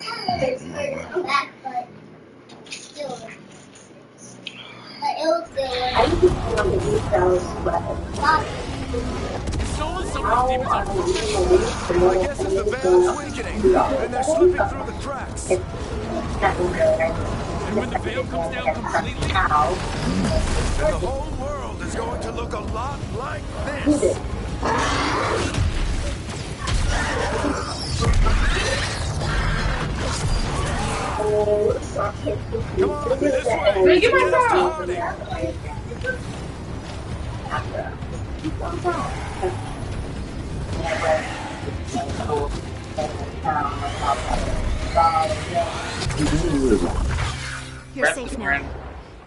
I used to want to use those, but I guess if the veil's weakening, and they're slipping through the cracks. it's nothing good. And when the veil comes down completely, And the whole world is going to look a lot like this. Come on, this way. Get my Harding. You're safe now.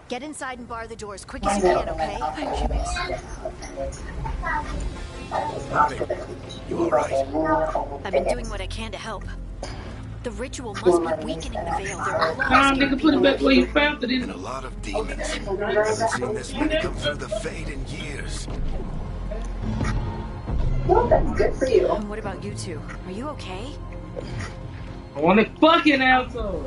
Get inside and bar the doors quick as you can, okay? Thank you, miss. You all right? I've been doing what I can to help. The ritual must be weakening the veil. There are a lot of Nigga, put it back where you found it. And a lot of demons. I haven't seen this many come through the Fade in years. Well, that's good for you. And what about you two? Are you okay? I want it fucking outside.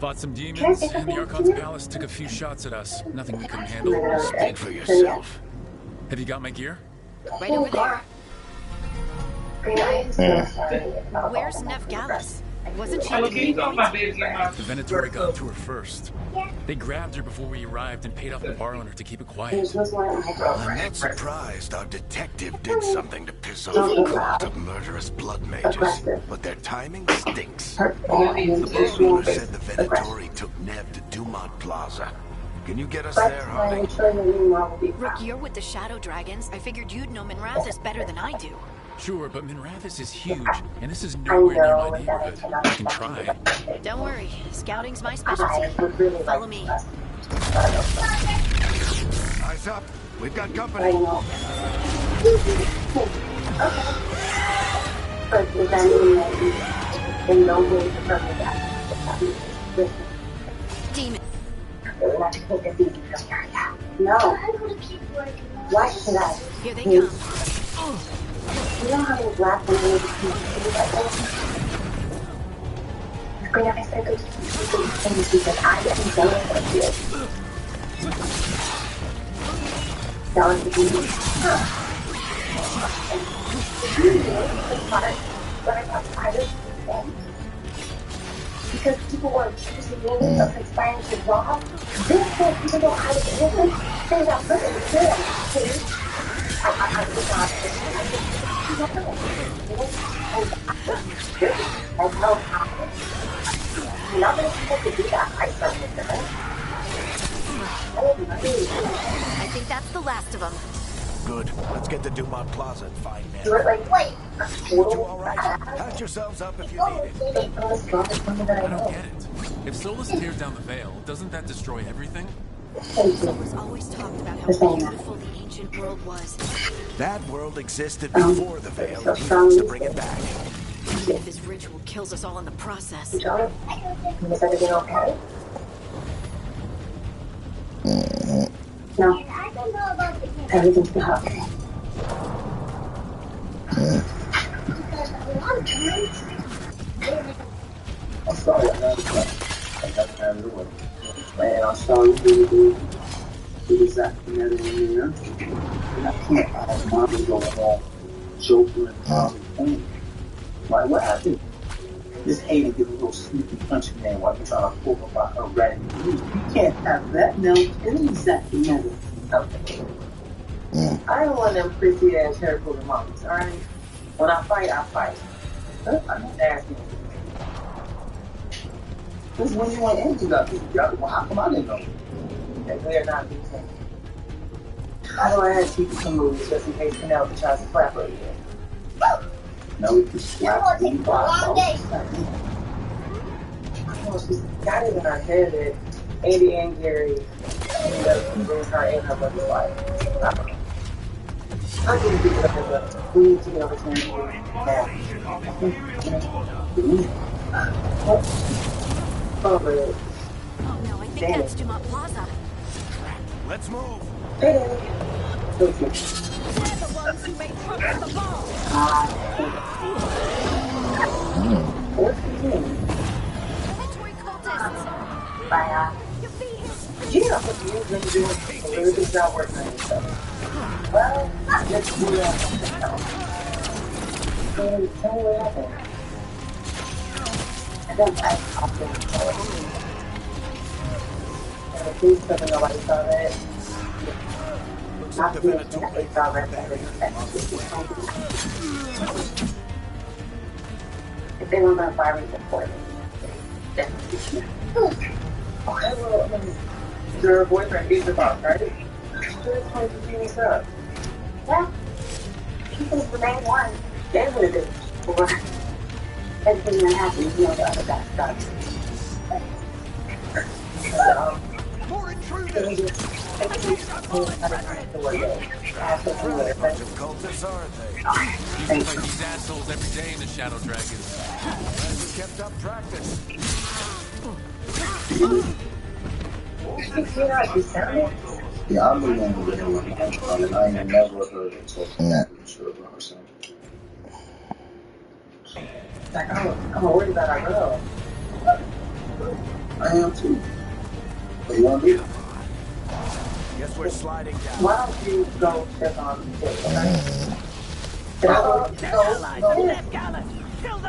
fought some demons, and the Archon's palace took a few shots at us. Nothing we couldn't handle. Speak for yourself. Have you got my gear? Right over there. Where's Nev Gallus? Wasn't she? The Venatori got to her first. They grabbed her before we arrived and paid off the bar owner to keep it quiet. I'm not surprised our detective did something to piss off a cult of murderous blood mages, but their timing stinks. The bar owner said the Venatori took Nev to Dumont Plaza. Can you get us there, Harding? Rook, you're with the Shadow Dragons. I figured you'd know Minrathous better than I do. Sure, but Minrathous is huge, and this is nowhere near my neighborhood. I can try. Don't worry, scouting's my specialty. Follow me. Eyes up. We've got company. Demon. No. Why should I? Here they come. You know how many black women need to I said good things because I didn't know what it is. That was the beauty. The part where I got tired of them. Because people were accusing me of conspiring to rob. This whole people know how to do it. They got put in jail. I was not. I think that's the last of them. Good. Let's get to Dumont Plaza and find Nev. Wait. You all right? Patch yourselves up if you need it. I don't get it. If Solus tears down the veil, doesn't that destroy everything? Solus always talked about how beautiful the ancient world was. That world existed before the veil, and he wants to bring it back. If his ritual kills us all in the process. Is everything okay? No. Everything's okay. I'm sorry, I never had it away. Man, I'm sorry you do exactly that in there. And I can't have mommy going on joking and pain. Like, what happened? This hater give a little sneaky country man while you're trying to pull about her rat. You can't have that. Now, it ain't exactly matter. I don't want them prissy ass hair pulling mommies, alright? When I fight, I fight. I'm not asking. Because when you want engine up, well, how come I didn't know? That they're not being seen. How do I ask people to move just in case Penelope tries to slap her again? No, we can slap me. I know she's got it in her head that Andy and Gary ended up bringing her in her brother's life. I don't know. I'll give you the heads up. We need to get over to him now. Oh no, I think that's Dumont Plaza. Let's move. We're the ones who made trouble at the ball. You've been doing a really good job working on yourself. Well, let's do that. Tell me what happened. I think I often tell you. And please tell me nobody saw that. Not the Venatori saw that. If they were going to fire me before me, okay, well, I mean, your boyfriend beat the boss, right? So it's going to be what's up. Yeah. He was the main one. They would have been for Everything that happened, you know, the other guy started. More intruders! Bunch of cultists, aren't they? You fight these assholes every day in the Shadow Dragons. Has kept up practice. Yeah, I'm the one with him, and I ain't never heard it, so I'm not really sure about herself. Like, I'm worried about our girl. I am too. What do you want to do? Guess we're sliding down. Why don't you go check on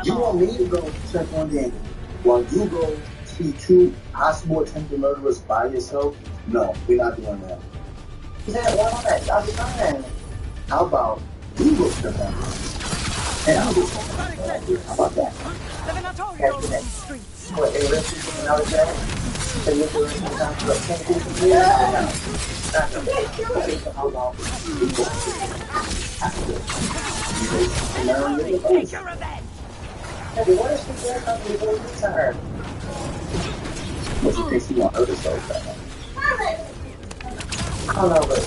You want me to go check on Daniel while you go see two possible attempted murderers by yourself? No, we're not doing that. Yeah, why not? I'll be fine. How about you go check on them? And I'll go check on them. How about that? Catch the streets. What, they listen to another day? They look at the time for like 10 people here? No. That's okay. So how long you go Take your revenge. Hey, what if she does something to go to her? What you think she want her to say that? I don't know, but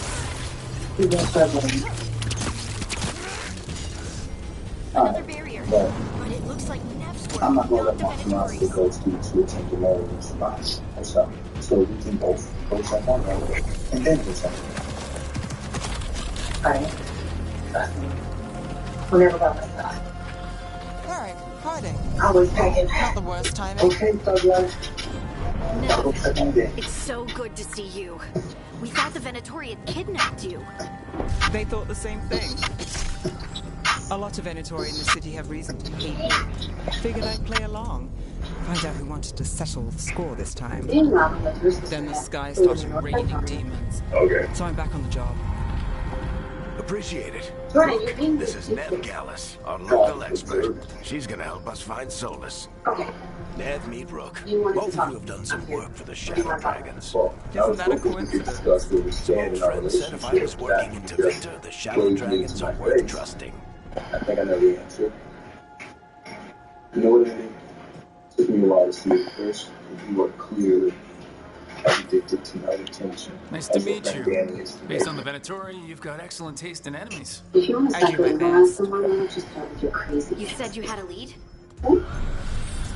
she's been struggling. Another barrier. But it looks like Nev's I'm not going to let my fiance go to attend the marriage response or something. So we can both go check on her and then do something. Alright. We'll never go like that. Alright, Friday. I was thinking. Not the worst timing. Okay, Douglas. No, it's so good to see you. We thought the Venatori had kidnapped you. They thought the same thing. A lot of Venatori in the city have reason to hate me. Figured I'd play along. Find out who wanted to settle the score this time. Then the sky started raining demons. Okay. So I'm back on the job. Appreciate it. Look, this is Nev Gallus, our local expert. She's gonna help us find solace. Okay. Nev, meet Rook. Both of you have done some work for the Shadow Dragons. Isn't that a coincidence? Some friend said if I was working in Tavita, the Shadow Dragons are worth trusting. I think I know the answer. You know what I mean? It took me a while to see it first, and you are clearly addicted to my attention. Nice to meet you. Based on the Venatori, you've got excellent taste in enemies. If you want to I start do my going around best. someone, then just tell me you're crazy. You said you had a lead?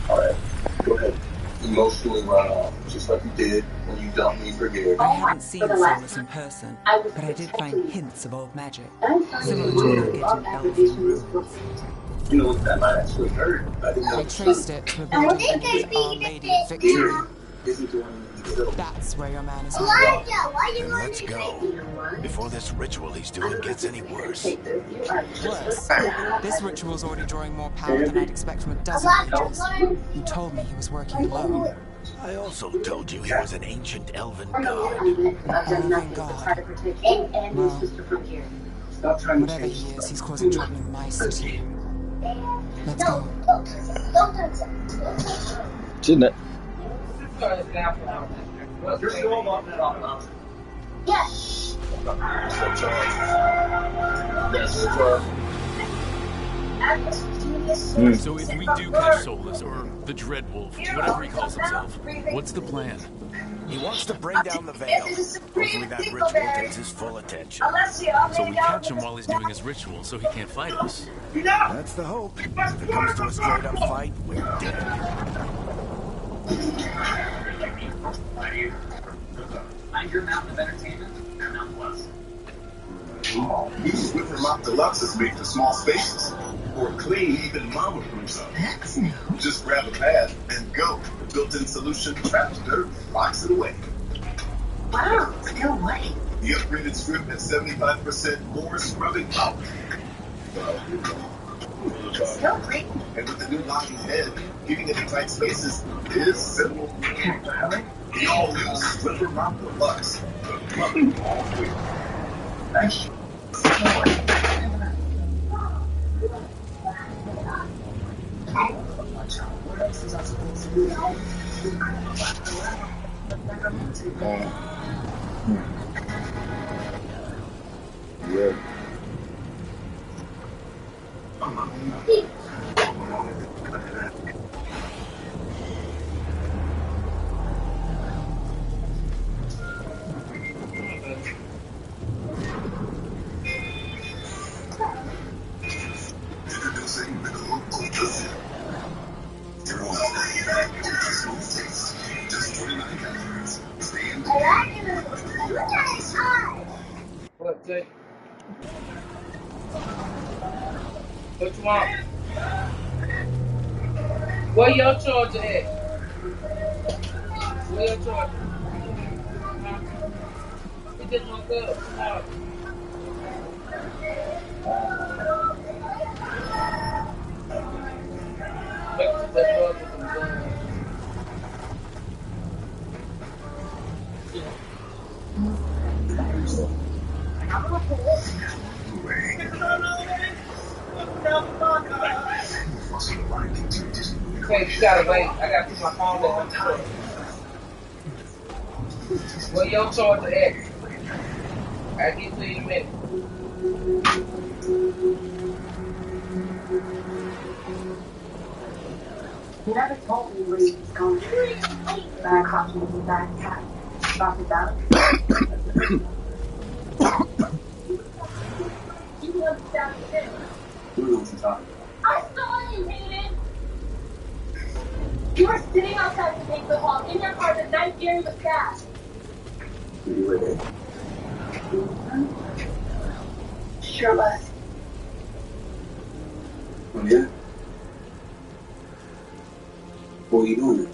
Alright, go ahead. Emotionally run off, just like you did when you dumped me for Gary. I haven't seen Solus in person, but I did find hints of old magic, similar to what you get in elven ruins. You know, that might actually hurt. I didn't know. I traced it to a building named Our Lady of Victory. Isn't the one you need to go. That's where your man is Then let's go. Before this ritual he's doing gets any worse. Worse, this ritual's already drawing more power than I'd expect from a dozen mages. You told me he was working alone. I also told you he was an ancient elven god. Elven god. Well, Stop trying to whatever change he is, he's causing trouble in my city. Let's go. Shouldn't it? Yes. So if we do catch Solus, or the Dreadwolf, whatever he calls himself, what's the plan? He wants to bring down the veil. Hopefully that ritual gets his full attention. So we catch him while he's doing his ritual so he can't fight us. That's the hope. If it comes to a straight-up fight, we're dead. Find your mountain of entertainment, Mountain Plus. These Whipper Mop Deluxes made for small spaces. Or clean, even mama-proof zone. Just grab a pad and go. The built-in solution traps dirt, rocks it away. Wow, still white. The upgraded strip has 75% more scrubbing power. Still green. And with the new locking head, keeping it in tight spaces is simple. The all-new Stripper Mop Deluxe. The plug all clear. Nice. What else is I supposed to do? Yeah. Introducing the new Ultra Zip. For all ultra smooth taste. Just 29 calories. Stay in What, Jay? What you want? Where your charger at? Where your charger? Huh? He just woke up. Tomorrow. Make some that up with some guns. Okay, you gotta wait. I gotta put my phone down. Where your charger at? I'll get to you in a minute. You never told me where he was going. Then I caught him with his bad attack. About his out. You understand this? Who knows what's talking I saw you, Hayden! You were sitting outside the banquet hall in your car the night Gary was stabbed. You were there. Sure was. Oh, yeah? What are you doing?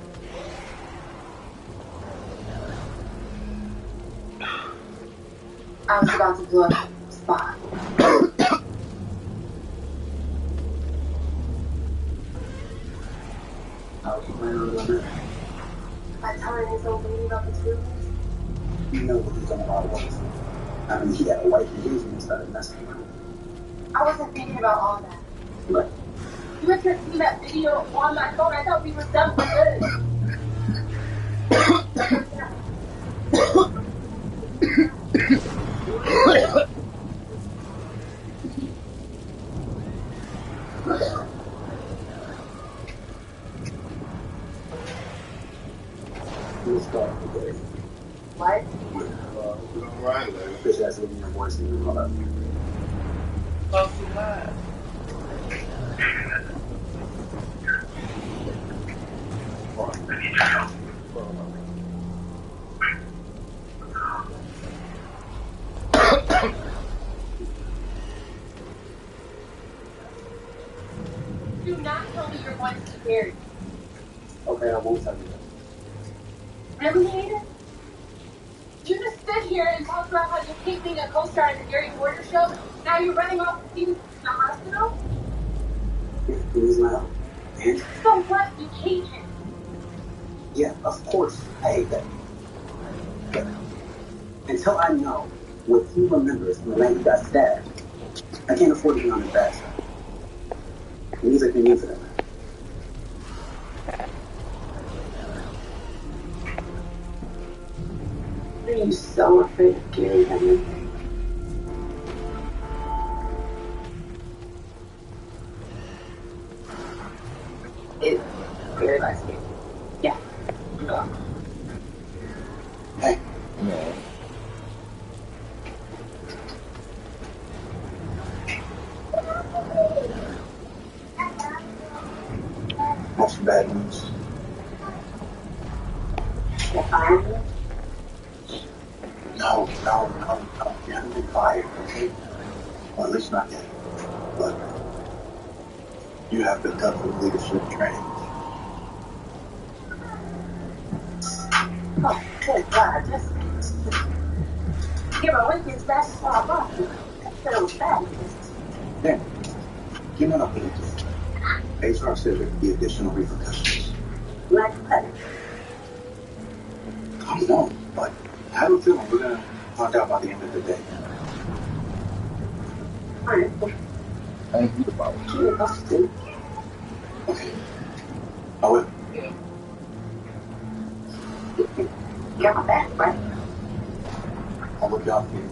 I was about to blow up the spot. How you planning on doing that? By telling his old lady about the truth. You know what he's on about was. I mean, he had a wife and kids and started messing with him. I wasn't thinking about all that. But You had just seen that video on my phone. I thought we were done for good. we'll start today. What? All right, Larry. Fish has to give me a voice and all that. Talk too loud. Do not tell me you're going to be married. Okay, I won't tell you that. Really, Hayden? You just stood here and talked about how you hate being a co-star in the Gary Porter show. Now you're running off to see me in the hospital? He's not. And So what? You hate him. yeah, of course, I hate that. But until I know what he remembers from the night he got stabbed, I can't afford to be on his bad side. Music and music. I'm so afraid of Gary Henry. It's very nice of you. Yeah. Hey. No. That's bad news. If I'm No. You haven't been fired, okay? Well, at least not yet. But you have been done for leadership training. oh, good God, just Give a weekend's best spot off. Said it was bad. Then, give me an update. HR said there could be additional repercussions. Like what? I don't know, but I have a feeling we're gonna find out by the end of the day. Alright. Thank you about it. Okay. I will. You're my back, right? I'll look out for you.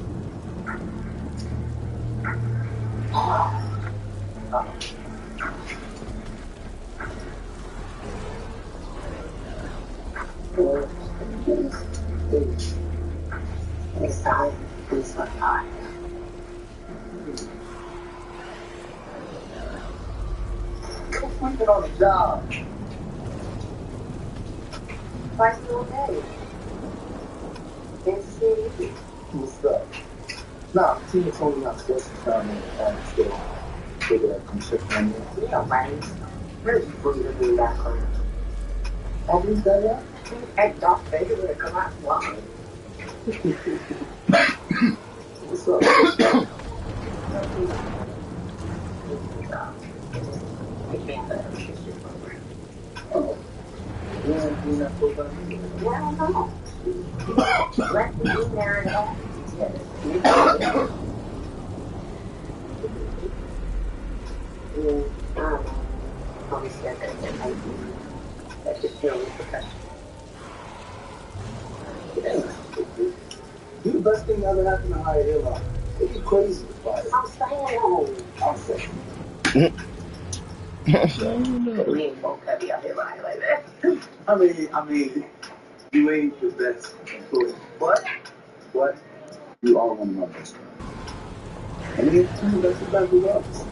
Next time, please look hard. Go sleeping on the job. Twice a day. It's easy. What's up? Nah, Tina told me not to go to town and still figure that come check on you. You know, right? Really, for you to be back home. I'll be there. Hey, Doc Baker would have come out and walked me. What's up? Oh. Yeah, you're not supposed to be there. Well, no. Let me be there and all. Probably said that that's just no repercussion. Yeah. You the best thing that ever happened to hire airline. It'd be crazy to fire. I'm staying home. I'm saying. We ain't both heavy out here lying like that. I mean, you ain't the best employee, but you are one of my best friends. And you two that's the best of us.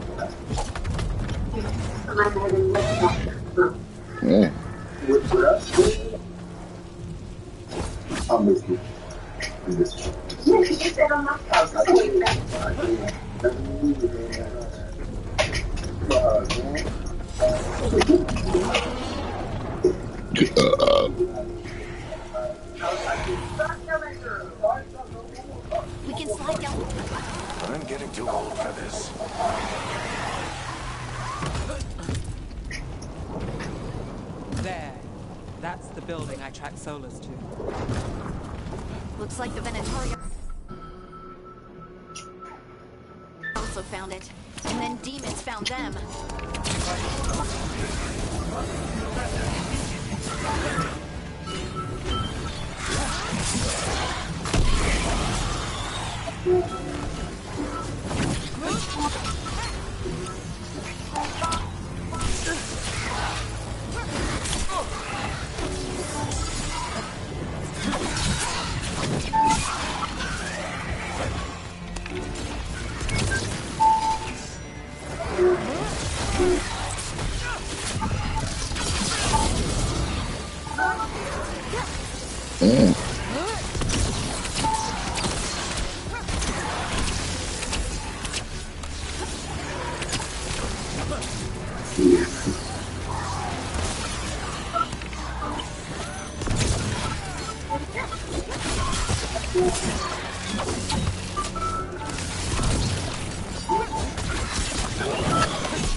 I'm having much doctor. Yeah. With us? I'm with you. In this one. Yeah, she just said on my house. I told you that. Let me leave it there. We can slide down. I'm getting too old for this. There. That's the building I tracked Solus to. Looks like the Venatorium also found it. And then demons found them.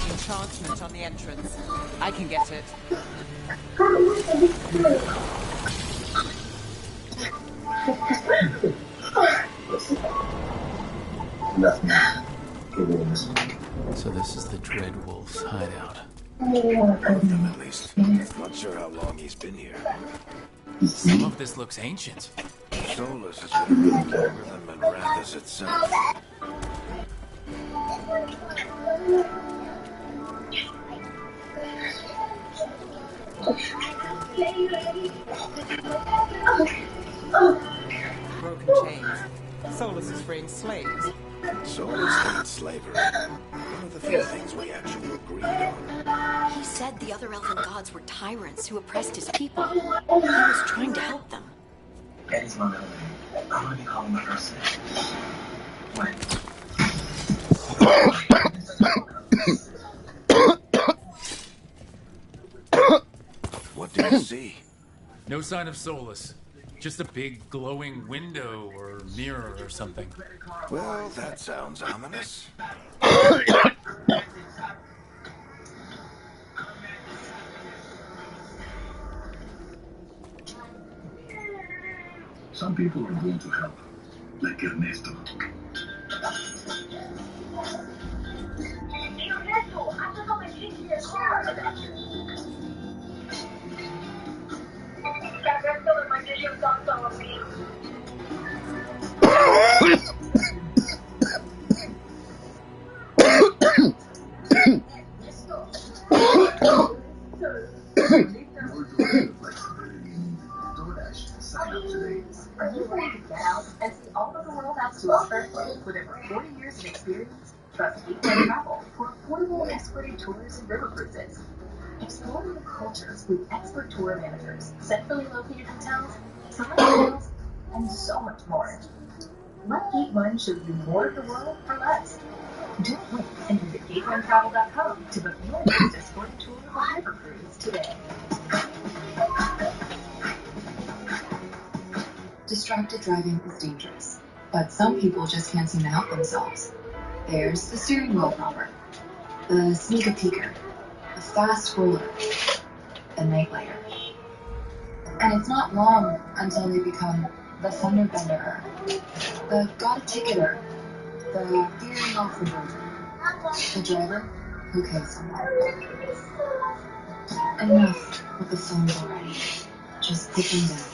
Enchantment on the entrance. I can get it. Nothing. So this is the Dread Wolf's hideout. One of them, at least. Not sure how long he's been here. Some of this looks ancient. Solus has been around longer than Manrathus itself. Broken chains. Solus is freeing slaves. Solus hates slavery. One of the few things we actually agreed on. He said the other elven gods were tyrants who oppressed his people. He was trying to help them. Eddie's my middle name. I'm gonna be calling my first name. What do you see? No sign of Solus. Just a big glowing window or mirror or something. Well, that sounds ominous. Some people are willing to help, like Ernesto. Are you ready to get out and see all that the world has to offer? With over 40 years of experience, trust Gateway Travel for affordable escorted tours and river cruises. Explore new cultures with expert tour managers, centrally located hotels, select meals, and so much more. Let Gate One show you more of the world for less. Don't wait and visit GateOneTravel.com to book your next escorted tour or river cruise today. Distracted driving is dangerous, but some people just can't seem to help themselves. There's the steering wheel robber, the sneak-a-peeker, the fast roller, the night lighter. And it's not long until they become the fender-bender, the got-a-ticketer, the veering off the road, the driver who kills someone. Enough with the phones already. Just put them down.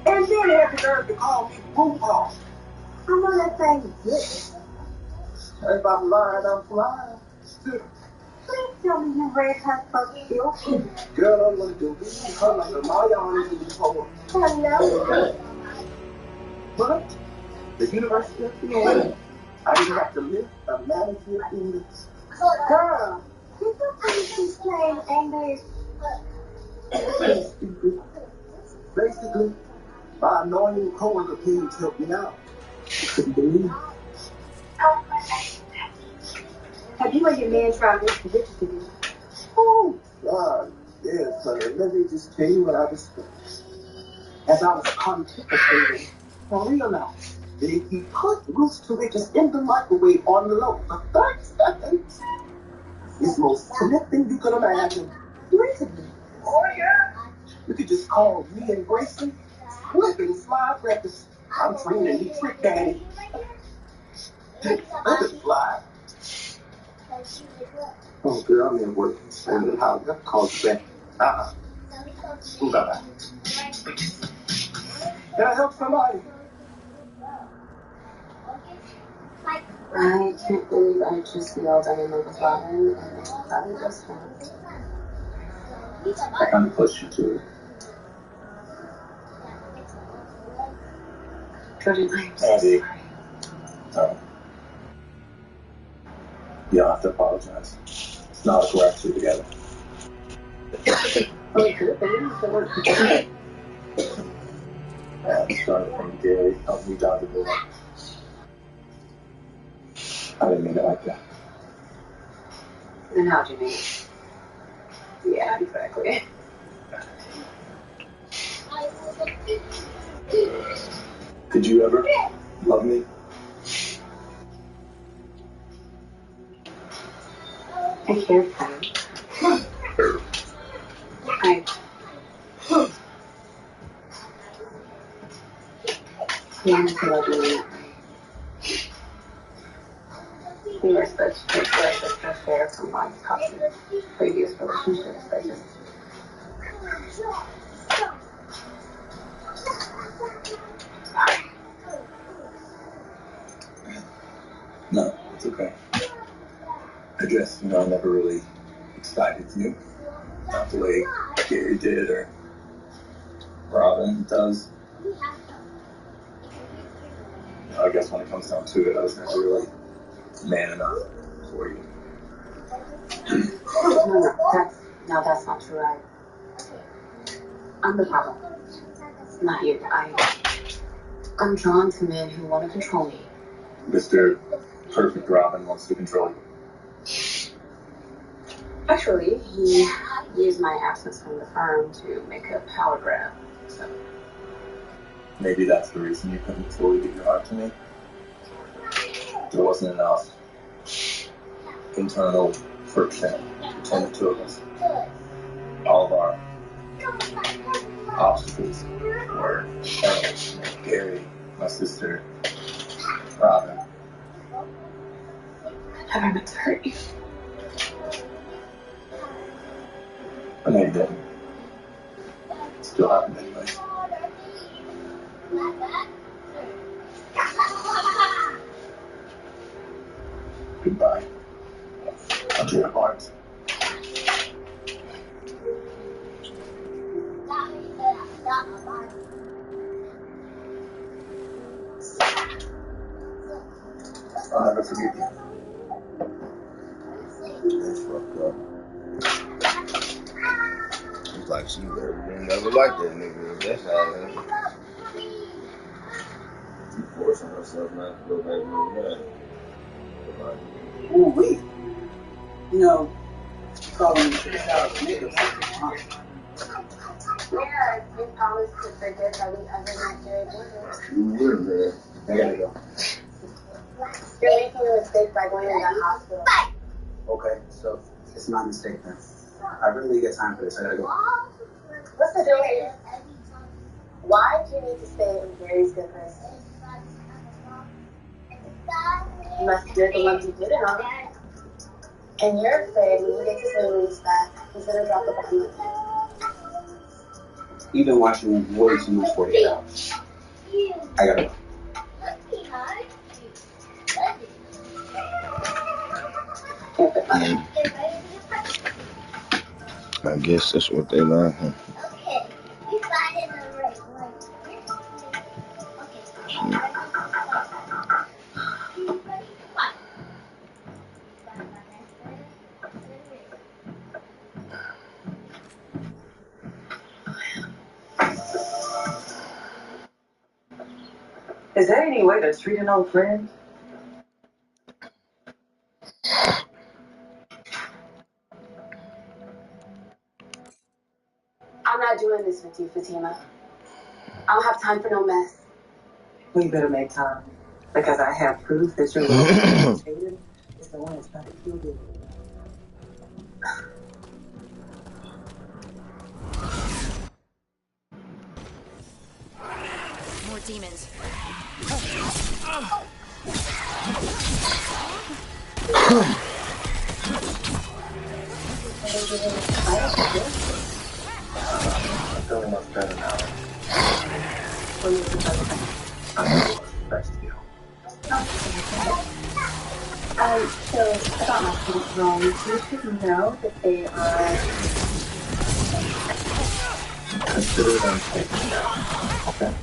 And then have the nerve to call me Pooh-Paw. I'm on that thing good. If I'm lying, I'm flying. Please tell me you read her first book. Girl, I'm gonna do this. Her like a Mayan in the poem. Hello. But the University of Vienna, I didn't have to lift a manicure in this. Girl, you can please explain English. Stupid. Basically, my annoying coworker Paige helped me out. I couldn't believe it. Have you and your man tried this position together? Oh, God, yes, honey. Let me just tell you what I discovered. As I was contemplating, I realized that if you put roast tomatoes in the microwave on the low for 30 seconds, it's the most correct thing you could imagine. Recently. Oh, yeah. You could just call me and Grayson quick and fly breakfast. I'm training you trick daddy. Let it fly. Oh, girl, I'm in work. I'm in the house. I'll call you back. Bye-bye. Can I help somebody? I can't believe I just yelled I'm in love with Robin and that it just happened. I kind of pushed you to it. Jordan, I'm so Andy. sorry. Oh. You don't have to apologize. It's not like we're actually together. Oh, good, but you don't have to work. Yeah, it started from Gary helping me dodge a bullet. I didn't mean it like that. Then how'd you mean it? Yeah, exactly. Did you ever love me? I can't tell. I can't love you. We were supposed to take care of this affair from my toxic previous relationships. I just... Sorry. No, it's okay. I guess, I never really excited you. Not the way Gary did or Robin does. I guess when it comes down to it, I was never really man enough for you. No, that's not true. I'm the problem. Not you. I'm drawn to men who want to control me. Mr. Perfect Robin wants to control you. Actually, he use my absence from the firm to make a power grab. So maybe that's the reason you couldn't fully give your heart to me. There wasn't enough internal friction between the two of us. All of our obstacles were Gary, my sister, Robin. I never meant to hurt you. I know you didn't. Still happened anyway. Goodbye. I'll do your heart. I'll never forgive you. That's fucked up. It's like she never liked that nigga. That's how it is. She forcing herself not to go back to that. Ooh, wait. You know, calling this out niggas. Yeah, you promised to forget that we ever met Jerry Borders. I gotta go. You're making a mistake by going to that hospital. Okay, so it's my mistake then. I really get time for this. I gotta go. What's the deal here? Why do you need to stay in Gary's good graces? Unless you're the ones who did it on. And you're afraid when he gets his memories back, he's gonna drop the bomb with you. You've been watching way too much 48 Hours. I gotta go. I guess that's what they learn. Huh? Is there any way to treat an old friend? I'm not doing this with you, Fatima. I don't have time for no mess. We better make time. Because I have proof that your little Tatum is the one that's about to kill you. More demons. I'm feeling much better now. I'm best to you. So, about my students' wrong, you should know that they are... Consider them taken down, okay?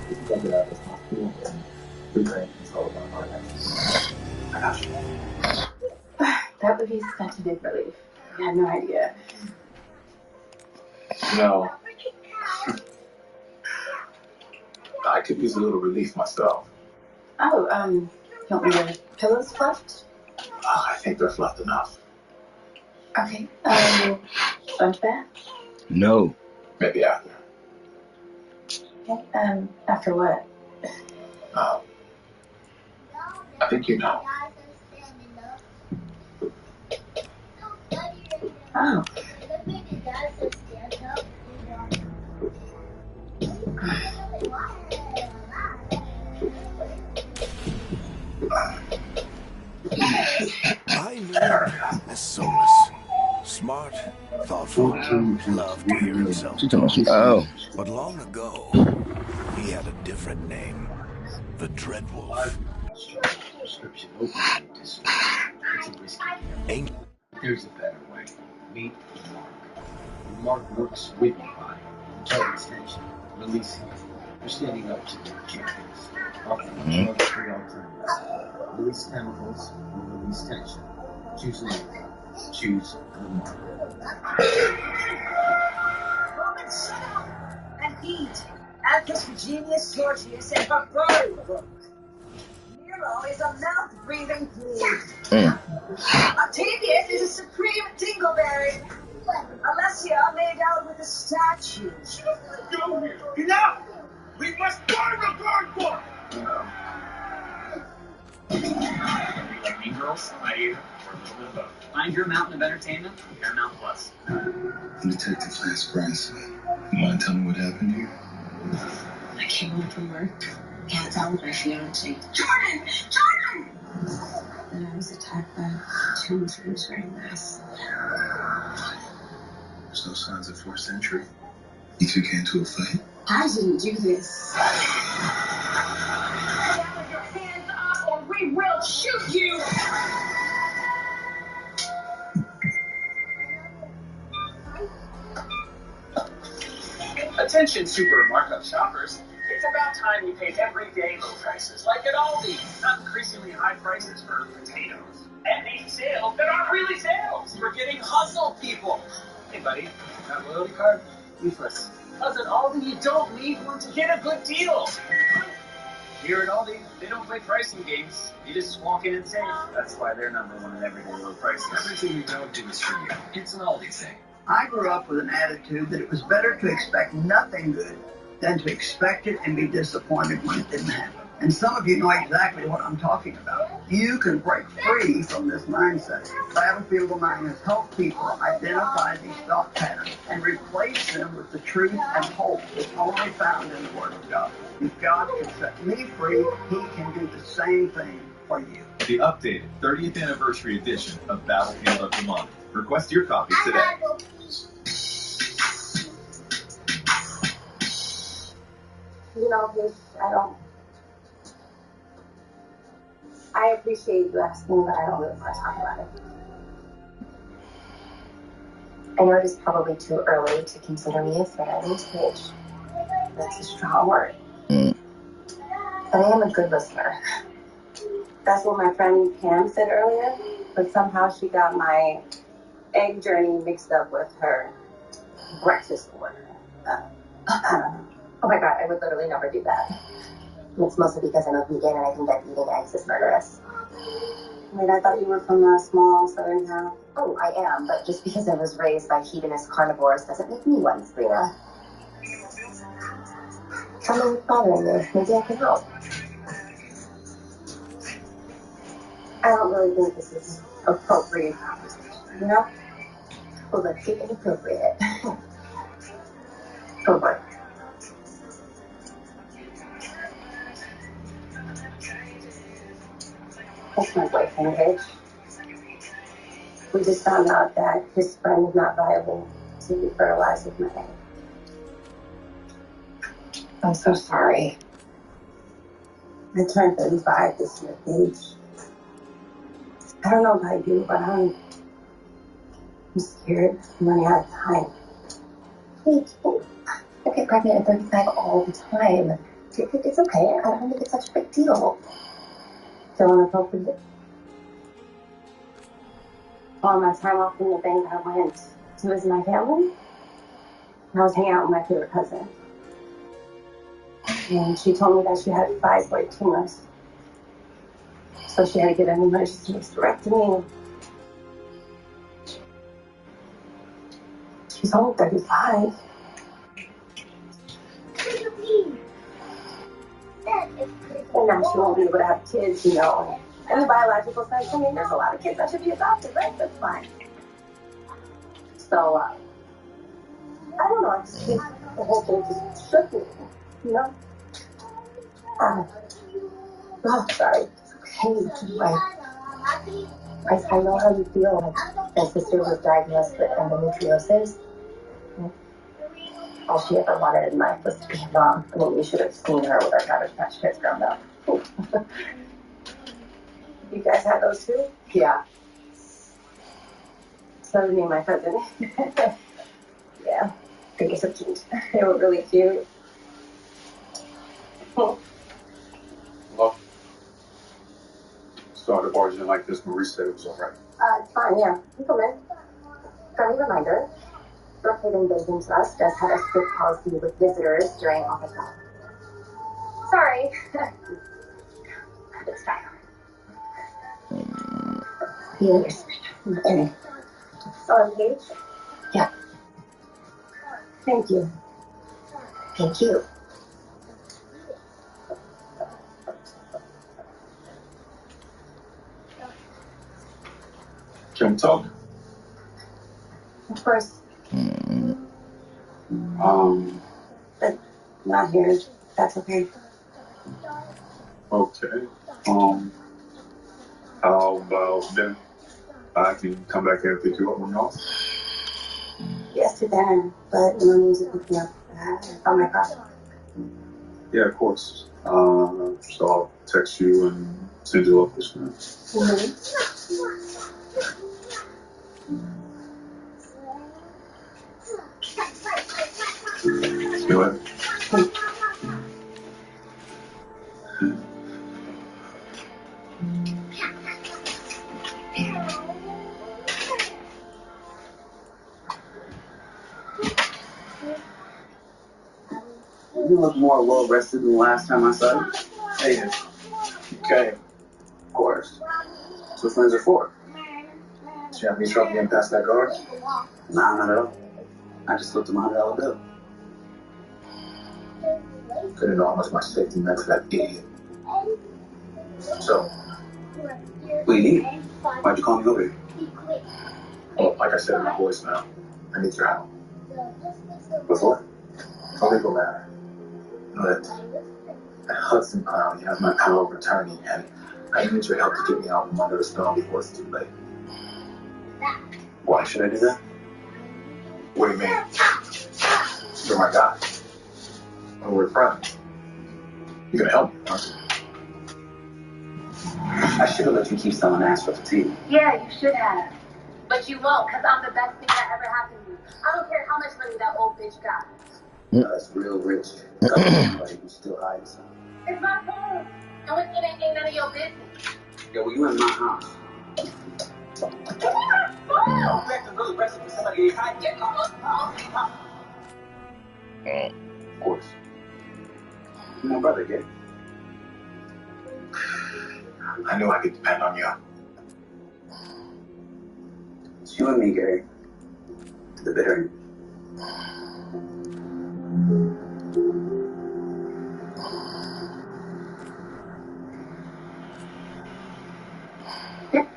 You can get out of this hospital and regain control of our heart. I got you. That would be such a big relief. I had no idea. No. I could use a little relief myself. Oh, you want me to pillows fluffed? Oh, I think they're fluffed enough. Okay, sponge bath? No. Maybe after. Okay, after what? I think you know. Oh. I knew him as soulless, smart, thoughtful, loved to hear himself. But long ago, he had a different name, the Dreadwolf. Ain't There's a better way. Meet Mark. Mark works with your body until extension, releasing it. You're standing up to the champions. Offering drug-free alternatives. Release chemicals or release tension. Choose anything. Choose the Mark. Woman, shut up and eat. Actress Virginia Sortius and her furry book. Nero is a mouth-breathing fleet. Octavius is a supreme dingleberry. Alessia made out with a statue. She doesn't go here. Enough! We must find the guard book! We like Mean Girls, Gladiator, or a little bit of both. Find your mountain of entertainment on Paramount Plus. Detective Flash Bryson. You want to tell me what happened here? I came home from work. Can't tell my fiance. Jordan! Jordan! And I was attacked by two intruders wearing masks. There's no signs of forced entry. You two get into a fight? I didn't do this. Get your hands up or we will shoot you! Attention super markup shoppers. It's about time we paid everyday low prices, like at Aldi. Not increasingly high prices for potatoes. And these sales that aren't really sales. We're getting hustle, people. Hey, buddy, got a loyalty card? Useless. Because at Aldi, you don't need one to get a good deal. Here at Aldi, they don't play pricing games. You just walk in and save. That's why they're number one in everyday low prices. Everything you don't do is for you. It's an Aldi thing. I grew up with an attitude that it was better to expect nothing good than to expect it and be disappointed when it didn't happen. And some of you know exactly what I'm talking about. You can break free from this mindset. Battlefield of Mind has helped people identify these thought patterns and replace them with the truth and hope that's only found in the Word of God. If God can set me free, He can do the same thing for you. The updated 30th anniversary edition of Battlefield of the Mind. Request your copy today. You know, Paige, I appreciate you asking, but I don't really want to talk about it. I know it is probably too early to consider me a friend, Paige. That's a strong word. But I am a good listener. That's what my friend Pam said earlier, but somehow she got my egg journey mixed up with her breakfast order. Oh my God, I would literally never do that. And it's mostly because I'm a vegan and I think that eating eggs is murderous. Wait, I thought you were from a small southern town. Oh, I am, but just because I was raised by hedonist carnivores doesn't make me one, Sabrina. Something's bothering me. Maybe I can help. I don't really think this is appropriate conversation, you know? Well, let's get inappropriate. Go for it. That's my boyfriend, Paige. We just found out that his friend is not viable to be fertilized with my egg. I'm so sorry. I turned 35 this year, Paige. I don't know about you, but I'm scared I'm running out of time. Paige, I get pregnant at 35 all the time. It's okay. I don't think it's such a big deal. Don't want to cope with it. All my time off from the bank, I went to visit my family. And I was hanging out with my favorite cousin. And she told me that she had fibroid tumors. So she had to get an emergency hysterectomy. She's only 35. And now she won't be able to have kids, you know. In the biological sense, I mean, there's a lot of kids that should be adopted, right? That's fine. So, I don't know, I just think the whole thing just shook me, you know? Oh, sorry. Okay, I know how you feel. My sister was diagnosed with endometriosis. All she ever wanted in life was to be a mom. I mean, you should have seen her with our Cabbage Patch Kids growing up. You guys had those too? Yeah. So did me and my cousin. Yeah. They were so cute. They were really cute. Hello? Started barging like this. Maurice said it was alright. It's fine, yeah. You come in. Friendly reminder. Brookhaven Basin Trust does have a strict policy with visitors during office hours. Sorry. It's fine. Yes. Okay. So, Paige? Yeah. Thank you. Thank you. Can we talk? Of course. But not here. That's okay. Okay. How about then? I can come back here and pick you up when you're off. Yes, to dinner, but no need to pick me up on my car. Yeah, of course. So I'll text you and send you a location. See you later. You look more well rested than the last time I saw you. Hey, you came. Of course. That's what friends are for. Did you have any trouble getting past that guard? Nah, not at all. I just looked at my $100 bill. Couldn't know how much my safety meant to that idiot. So, what do you need? Why'd you call me over here? Well, like I said in my voicemail, I need your help. With what? It's a legal matter. You know that Hudson clown, he has my power of attorney, and I need your help to get me out from under the spell before it's too late. Why should I do that? What do you mean? You're my guy. And we're friends. You're gonna help me, aren't you? I should have let you keep selling ass for fatigue. Yeah, you should have. But you won't, because I'm the best thing that ever happened to you. I don't care how much money that old bitch got. That's real rich. Somebody who still hides something. It's my phone. And it ain't none of your business. Yeah, well, you in my house. That's really aggressive for somebody to hide. Get off the phone. Of course. You're my brother, Gary. I knew I could depend on you. It's you and me, Gary. To the bitter end.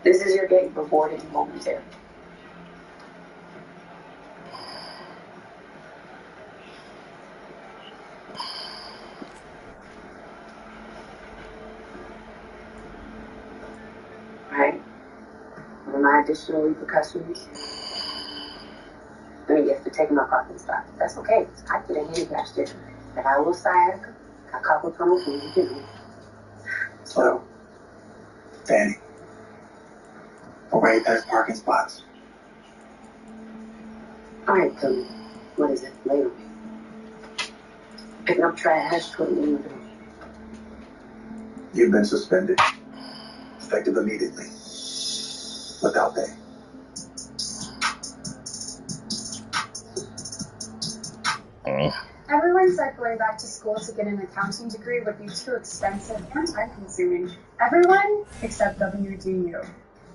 This is your gate for boarding momentarily. Right? One of my additional repercussions. I mean, yes, for taking my parking spot. That's okay. I get a hand gesture. But I will sciatica. I carpal tunnel from you do. So, Fanny, we're right past parking spots. All right, Cody. What is it? Later. Picking up trash, putting it in the door. You've been suspended. Effective immediately. Without pay. Everyone said going back to school to get an accounting degree would be too expensive and time-consuming. Everyone except WDU.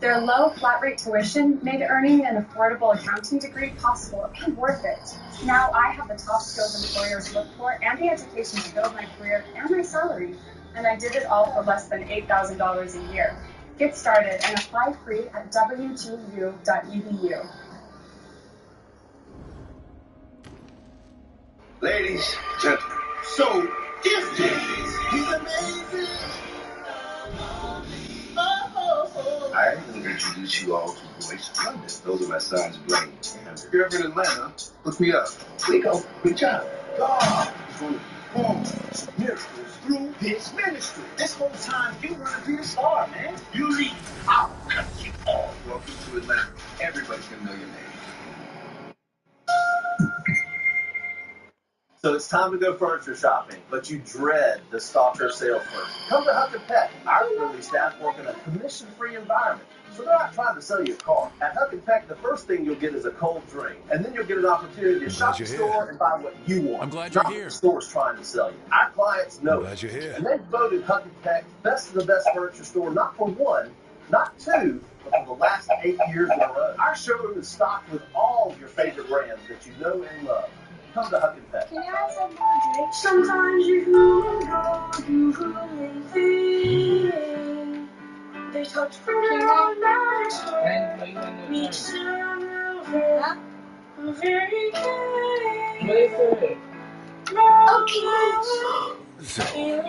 Their low flat-rate tuition made earning an affordable accounting degree possible and worth it. Now I have the top skills employers look for and the education to build my career and my salary. And I did it all for less than $8,000 a year. Get started and apply free at wgu.edu. Ladies, gentlemen, so if he's amazing. I am going to introduce you all to Boys London. Those are my sons, Blaine. And if you're ever in Atlanta, look me up. We go. Good job. God is going to perform miracles through his ministry. This whole time, you want to be the star, man. You leave, I'll cut you off. Welcome to Atlanta. Everybody's going to know your name. So it's time to go furniture shopping, but you dread the stalker salesperson. Come to Huck & Peck. Our friendly staff work in a commission-free environment, so they're not trying to sell you a car. At Huck & Peck, the first thing you'll get is a cold drink, and then you'll get an opportunity to shop the store and buy what you want. I'm glad you're not here. what the store's trying to sell you. Our clients know Glad you're here. And they voted Huck & Peck best of the best furniture store, not for one, not two, but for the last 8 years in a row. Our showroom is stocked with all of your favorite brands that you know and love. Come to Huck and Peck. Can I have some more drink? Sometimes you feel anything. They touch around my reach the very Okay. So, him.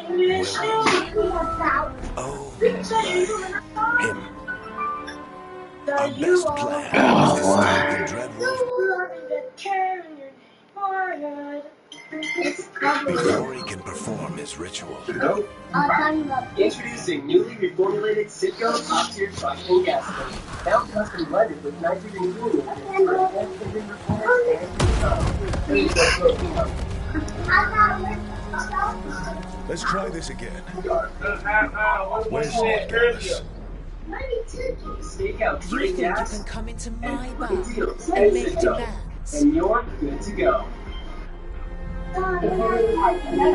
Our best plan is to steal the Dreadwolf before he can perform his ritual. Introducing newly reformulated Citgo top-tier triple gasoline. Now custom blended with nitrogen ingredients for enhanced engine performance and Let's try this again. Where's Lord Gallus? Stake out You free think you gas can come into my bar deals and make Citgo, demands? and you're good to go. If you really had any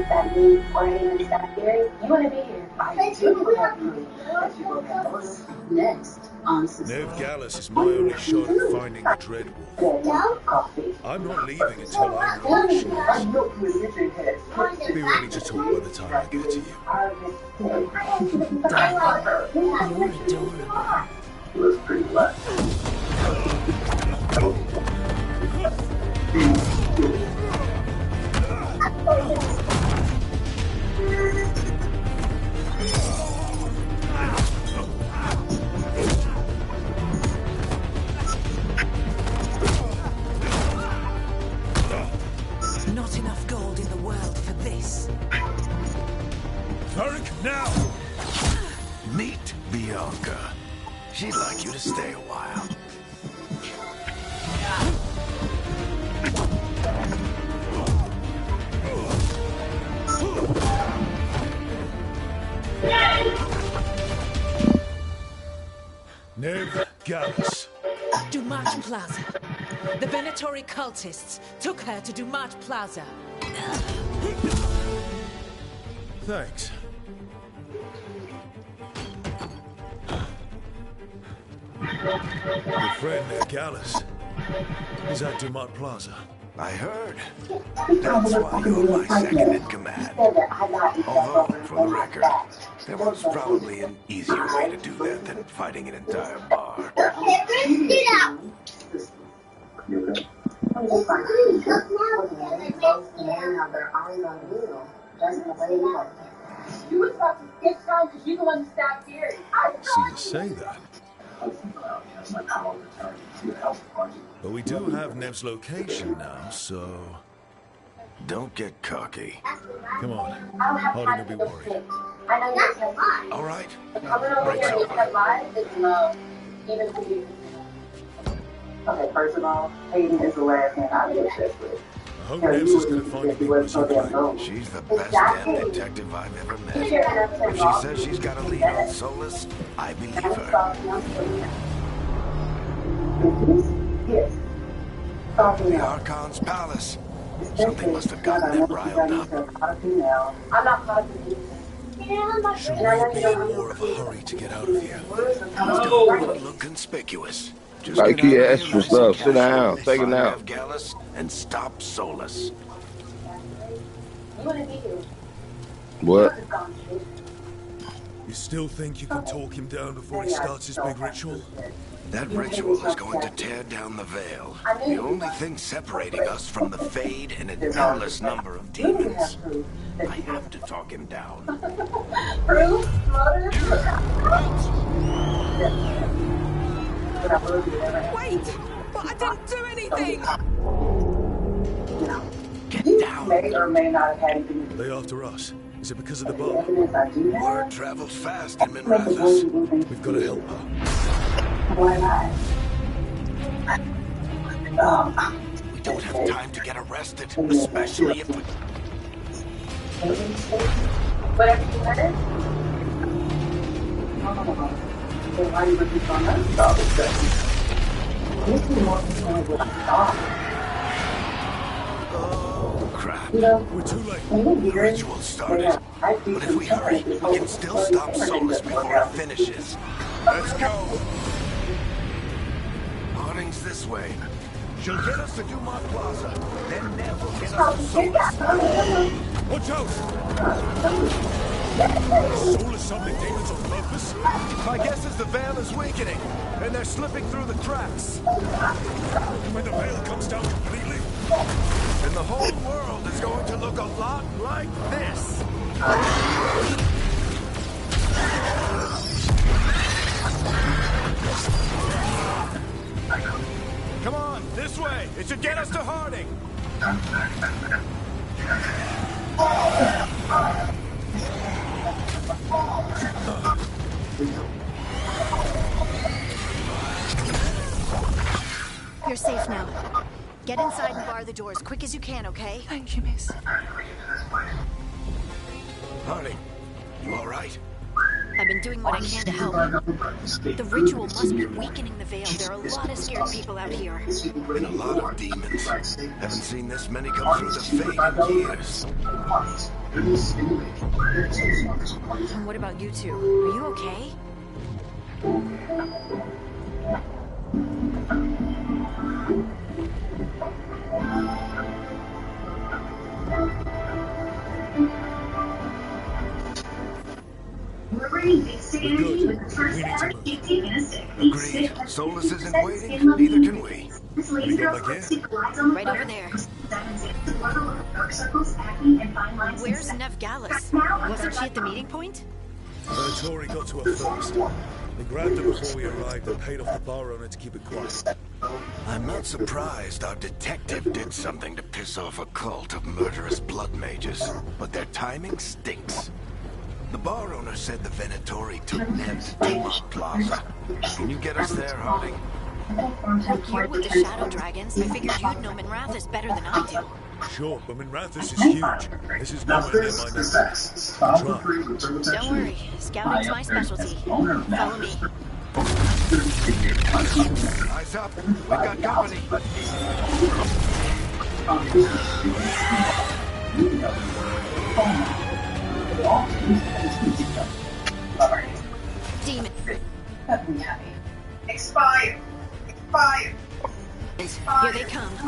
that need or any that theory, you want to be here. I do have proof that you will have next on Nev Gallus is my only shot at finding the Dreadwolf. I'm not leaving until I know where she is. Be ready to talk by the time I get to you. You're adorable. He was pretty black. Not enough gold in the world for this. Tarek, now! Meet Bianca. She'd like you to stay a while. Nev Gallus. Dumat Plaza. The Venatori cultists took her to Dumat Plaza. Thanks. Your friend Nev Gallus is at Dumat Plaza. I heard. That's why you're my second in command. Although, for the record, there was probably an easier way to do that than fighting an entire bar. Get out! You okay? You was about to skip time because you the one who stopped here. See you say that. My power of attorney to help the party. But we do have Nev's location now, so... Don't get cocky. Come on. Harder to be worried. I know you're live. All right. Coming over here and looking at live is love. Even for you. Okay, first of all, Hayden is the last man I've been obsessed with. I hope Nev's is going to find the people she played. She's the best damn detective I've ever met. If she says she's got a lead on Solus, I believe her. Yes. The Archon's palace. Something must have gotten them riled up. I'm not positive. Should we be in more of a hurry to get out of here? Don't want to look conspicuous. Just like get he out of asked here for nice stuff. and Sit down. casual, Take it find out. Nev Gallus, and stop Solus. What? You still think you can talk him down before he starts his big ritual? That ritual is going to tear down the veil. The only thing separating us from the Fade and an endless number of demons. I have to talk him down. Proof? Mother? Wait! But I didn't do anything! Get down. May or may not have had anything to do. Are they after us? Is it because of the bar? Evidence I do have. Word travels fast in Minrathous. We've got to help her. Why not? We don't have time to get arrested, especially if we... Whatever you wanted? Then why are you looking for us? All this stuff. This is more concerned with thought. Oh, crap. You know, We're too late. the Ritual started. But if we hurry, we can still stop Solus before it finishes. Let's go. Awning's this way. She'll get us to Dumont Plaza, then Ned will get us to Solus. Watch out! Is Solus summoning demons on purpose? My guess is the veil is weakening, and they're slipping through the cracks. When the veil comes down completely? And the whole world is going to look a lot like this. Come on, this way. It should get us to Harding. You're safe now. Get inside and bar the doors quick as you can, okay? Thank you, miss. Harding, you all right? I've been doing what I can to help. The ritual must be weakening the veil. There are a lot of scared people out here. And a lot of demons. Haven't seen this many come through the fade in years. And what about you two? Are you okay? We're bringing big stick energy with the first ever safety in a stick. Agreed. Solus isn't waiting, neither can we. This laser glides on the right over there. circles, acne, and fine lines. Where's Nev Gallus? Wasn't she at the meeting point? Venatori got to her first. They grabbed her before we arrived and paid off the bar owner to keep it quiet. I'm not surprised our detective did something to piss off a cult of murderous blood mages, but their timing stinks. The bar owner said the Venatori took Ned to Dumont Plaza. Can you get us there, Harding? You're with the Shadow Dragons. I figured you'd know Minrathous better than I do. Sure, but Minrathous is huge. This is nowhere near my neighborhood. Don't worry. Scouting's my specialty. Follow me. Eyes up. We've got company. Demon. Expired. Expired. Here they come. I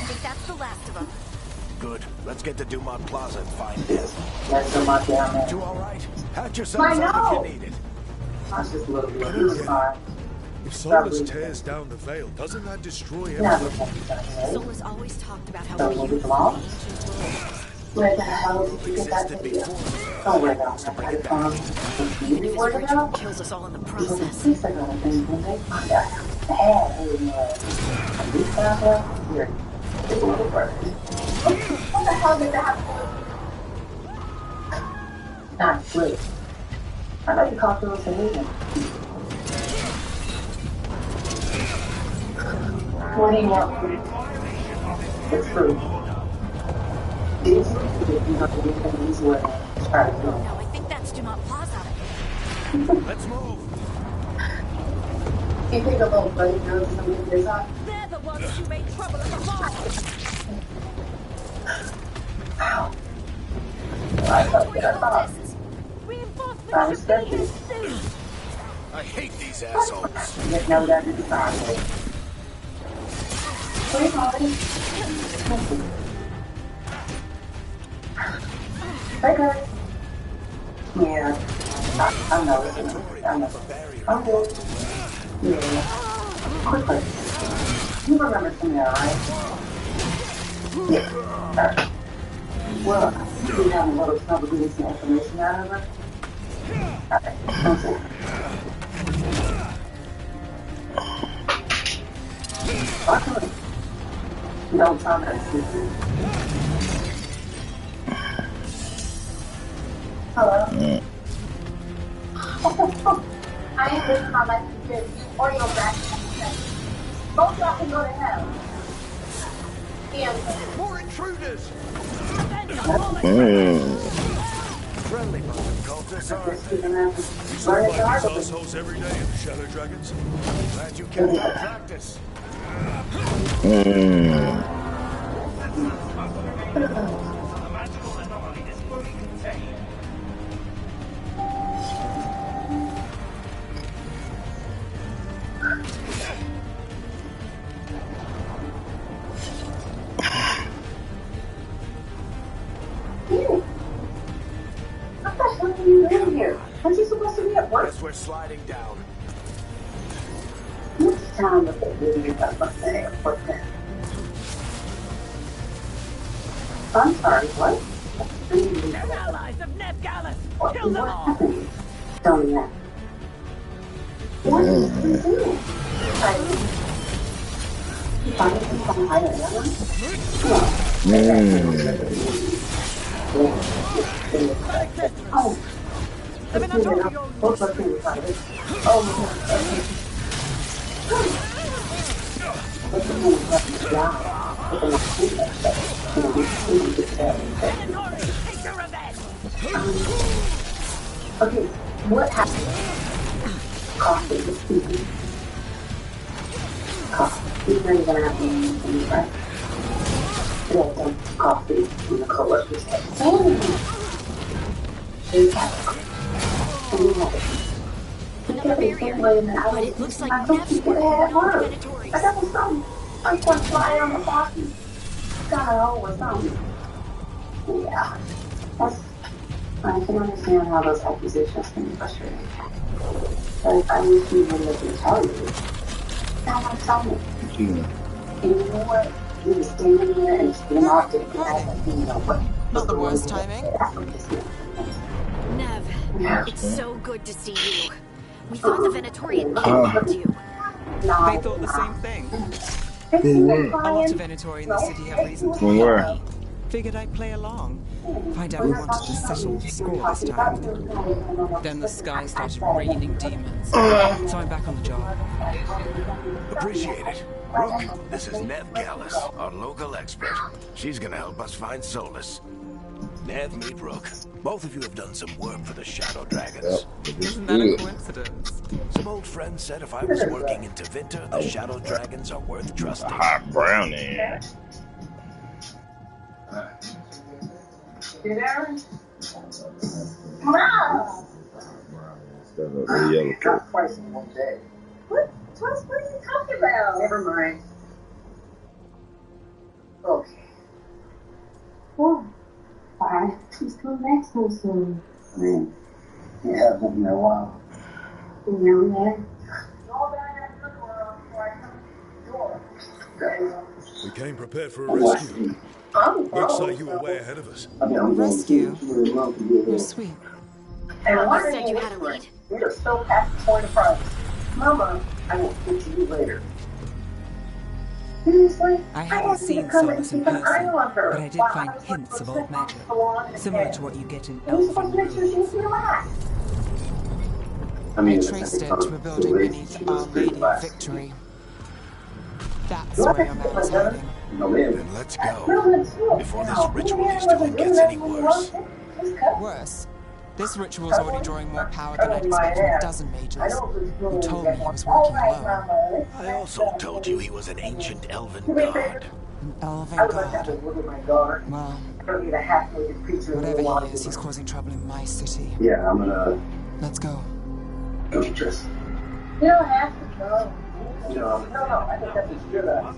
think that's the last of them. Good. Let's get to Dumont Plaza and find Ned. That's so much down there. You all right? Patch yourselves up if you need it. That's just a little bit. Sorry. If Solus tears down the veil, doesn't that destroy everything? Solus always talked about how So we'll get them all? Where the hell did you get that video? Oh, where the hell? Even if this ritual kills us all in the process. Police are gonna think when they find out how bad who was. And these guys are here. It's a little bird. What the hell did that happen? Not good. I know you caught those in England. What do you want? It's true. These are these were started. No, I think that's Dumont Plaza. Let's move. You think a little buddy knows something of this up? They're the ones who made trouble at the mall. Ow. I thought. I respect it. I hate these assholes. You know that it's not. Wait, Molly. Hey, guys. Yeah. I know. I'm good. Yeah. Quickly. You remember Samira, right? Yeah. Alright. Well, we have a little trouble getting some information out of her. Alright. Okay. Luckily, don't tell her sister. Hello? I ain't living my life in fear or your back. Both y'all can go to hell. More intruders! Friendly bunch of cultists, aren't they? We survive these assholes every day in the Shadow Dragons. Glad you kept up practice. What the hell are you doing here? Aren't you supposed to be at work? Guess we're sliding down. Much time with the video about the airport then. I'm sorry, what? They're allies of Neb Gallus! Kill them all! Tell me that. What is he doing? You find him from higher level? Oh. Okay, what happened? Coffee is speaking. Coffee. He's not even asking anything, right? Today, some coffee in the co-worker's head. But it looks like Nev's I got something. I'm going to fly on the coffee. Got it all or something. Yeah. I can understand how those accusations can be frustrating. But I wish you would let me tell you. Now I'm telling you. And you know what? You were standing there and just being all different. You know what? Not the worst timing. Nev, it's so good to see you. We thought the Venatorian kidnapped you. They thought the same thing. A lot of Venatori in the city have reason to hate me. Figured I'd play along. Find out who wanted to settle the score this time. Then the sky started raining demons. So I'm back on the job. Appreciate it. Rook, this is Neb Gallus, our local expert. She's gonna help us find Solus. Nev, meet Rook. Both of you have done some work for the Shadow Dragons. Isn't that a coincidence? Some old friends said if I was working in Tevinter, the Shadow Dragons are worth trusting. Hot brownie. You there? Twice in one day. What? Twice? What are you talking about? Never mind. Okay. Oh. Alright. He's coming back so soon. I mean, you haven't been in a while. We came prepared for a rescue. Looks like you were way ahead of us. Rescue? You're sweet. And Mama said you had a lead. We are so past the point of progress. Mama, I will get to you later. Seriously? I haven't seen Solus in person, but I did find hints of old magic, similar to what you get in Elven ruins. I traced it to a building beneath Our Lady of Victory. That's where your man is hiding. Then let's go, before this ritual he's doing gets any worse. Worse? This ritual's already drawing more power than I'd expect from a dozen mages, who told me he was working alone. I also told you he was an ancient elven god. An elven god? Well, whatever he is, he's causing trouble in my city. Yeah, I'm gonna... Let's go. Go, Tris. You don't have to go. No, I think that's a good idea.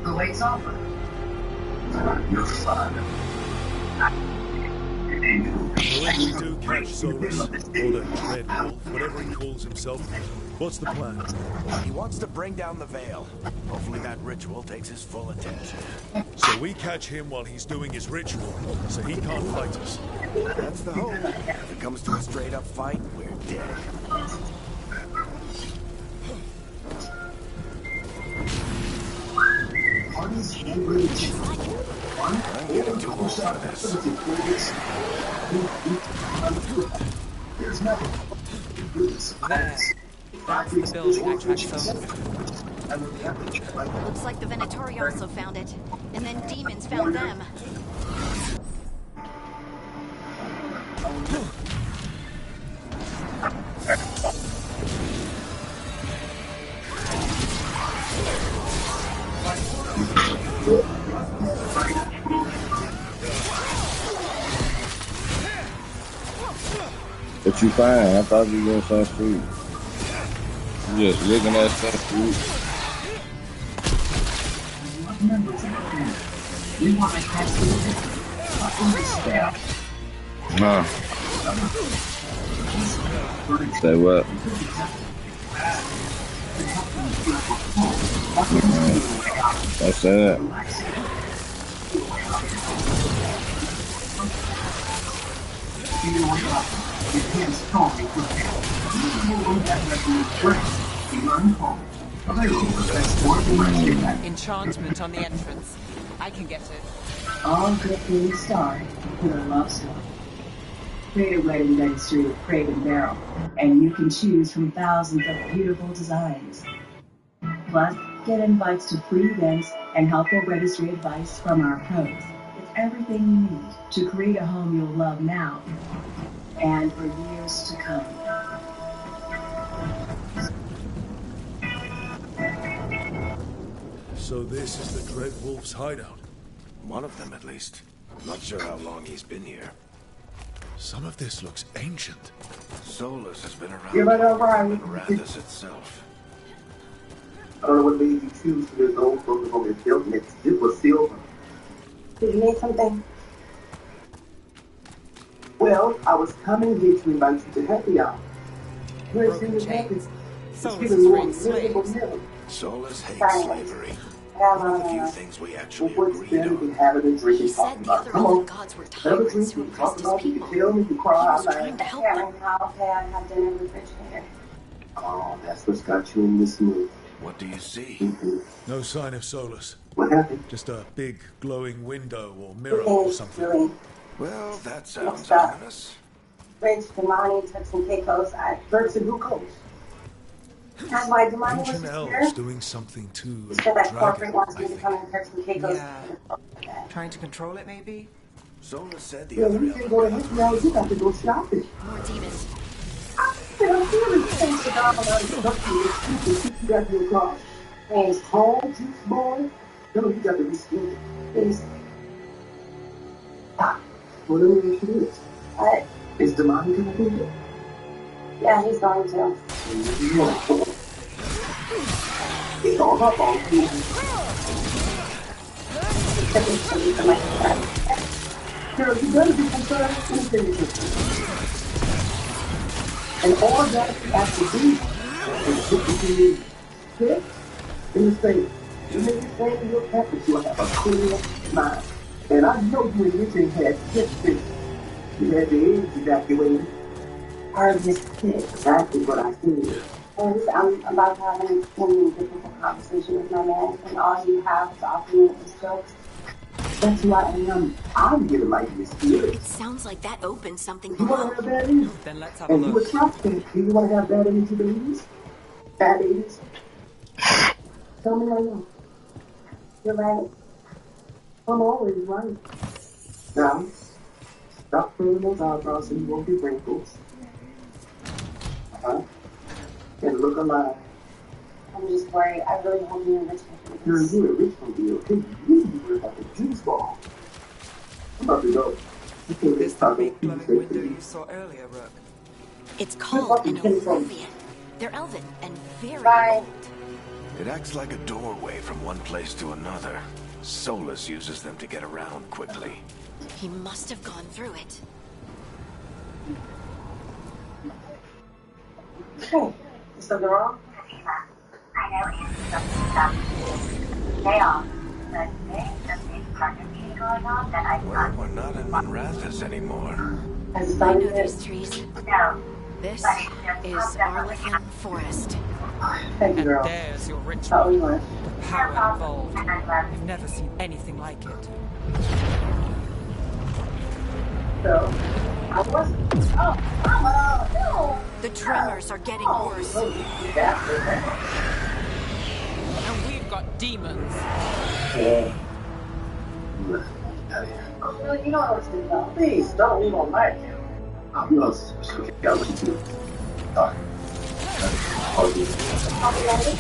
The wait's over. You're fine. When we do catch Solus, or the Dread Wolf, whatever he calls himself, what's the plan? He wants to bring down the veil. Hopefully that ritual takes his full attention. So we catch him while he's doing his ritual, so he can't fight us. That's the hope. If it comes to a straight-up fight, we're dead. I'm getting too old for this. There's nothing. There. That's the building I tracked Solus to. Looks like the Venatori also found it. And then demons found them. But you fine. I thought you were some street. You just looking at some street. Nah. Say what? That's it. Enchantment on the entrance. I can get it. All good things start with a love story. Create a wedding registry with Craig and Barrel, and you can choose from thousands of beautiful designs. Plus, get invites to free events and helpful registry advice from our pros. It's everything you need to create a home you'll love now and for years to come. So this is the Dread Wolf's hideout? One of them, at least. Not sure how long he's been here. Some of this looks ancient. Solus has been around Yeah, but longer than Rathus itself. I don't know what made you choose to this old focus on this building. It was silver. Did you need something? Well, I was coming here to invite you to happy hour. Where's Broken the chains. It's Solus giving more frees slaves. miserable. Solus hates slavery. One of the few things we actually What's agreed better on. than having a drink He and said talking the about? other Come elven on. gods were Have a tyrants drink. who You oppressed talk his about, you people. can tell me, you He cry was out trying loud. to help Yeah, them. right now, okay, I have dinner in the refrigerator. Oh, that's what's got you in this mood. What do you see? No sign of Solus. What happened? Just a big glowing window or mirror or something. Really Well, that sounds mixed up. ominous. Rich, Damani, Turks and Caicos. Turks and who coast? That's why Damani was Ancient just elves here. doing something to He said that corporate dragon, wants I me to think. come in Turks and Caicos. Yeah. Trying to control it, maybe? Solus said the Yeah, other you can go to elven happy hour. You got to go shopping. More demons. I'm feeling things to God about the country. You got your car. And tall, juice boy. No, you got to be skinny. Please. Well, let me ask you this. What? Is Damani going to do it? Yeah, he's going to. He's all up on you. Girl, you better be concerned with anything. And all that you have to do is put you sit in the face. You make it say in your purpose, you'll have a clear mind. And I know you and your thing had six things. You had the eggs evacuated. I just did. Exactly what I said. I'm about to have an extremely difficult conversation with my man, and all you have to offer me is jokes. That's why I'm here to light your spirit. Sounds like that opened something You want below. to have bad energy? Then let's have a And you a look. trust me. Do you want to have bad energy babies? Bad babies? Tell me right now. You're right. I'm always right. Now, stop furling those eyebrows so you won't get wrinkles. And look alive. I'm just worried. I really hope you and Rich can do You're this. a rich one, deal. Hey, you were like a juice ball. I'm about to go. You can't This get the stuck big in glowing peace window with you saw earlier, Rook. It's called an Eruvian. They're elven and very Bye. old. It acts like a doorway from one place to another. Solus uses them to get around quickly. He must have gone through it. Hey, is something wrong? I know it's some day off, but there's a big partner meeting going on that I Well, we're not in Monrathis anymore. Has I Simon know been? these trees. know. This is Arlathan Forest. Thank you, And girl. there's your Oh, ritual. you want The power involved. I've never seen anything like it. So, I wasn't. Oh, Mama, no. The tremors are getting worse. And we've got demons. Yeah. No, you know what I was thinking about. Please, don't leave on my account. Oh, no, it's okay. I'll let you do it. Sorry. I'll do it. I'll be ready.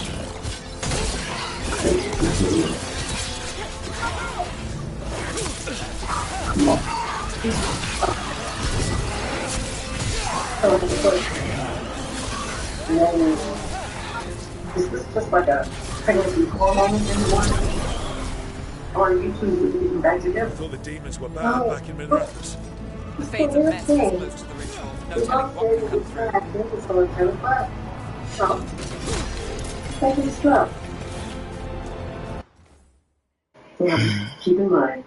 Come on. And then, is this just like a pregnancy hormone in the one? Or are you two getting back I together? thought the demons were bad back in Minneapolis. The fates of mess is close to the ritual. No telling what could come through. So, take it slow. Yeah, keep in mind,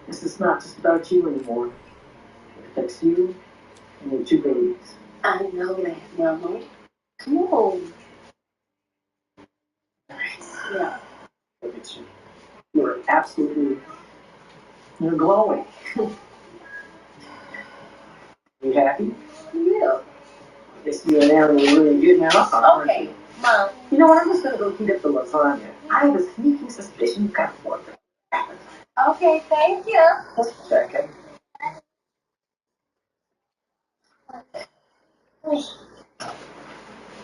this is not just about you anymore. It affects you and your 2 babies. I know that, Mama. Come on. Yeah. Look at you. You're absolutely, you're glowing. You happy? Yeah. Guess you and Aaron were really getting it on. Okay, Mom. You know what? I'm just going to go heat up the lasagna. I have a sneaky suspicion you got work. Okay, thank you. Just checking.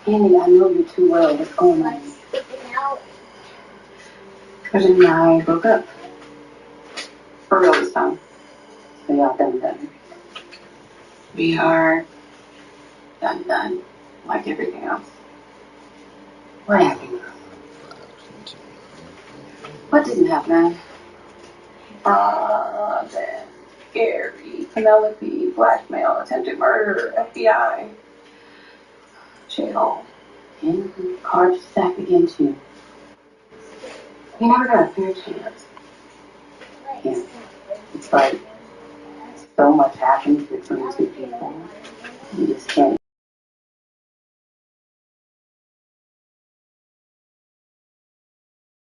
Annie, I know you too well. What's going on? Cousin and I broke up. For real this time. We are done. We are done. Like everything else. What happened? What didn't happen? That Gary, Penelope, blackmail, attempted murder, FBI, jail, and cards stacked against you. You never got a fair chance. Yeah. It's like so much happens between two people. You just can't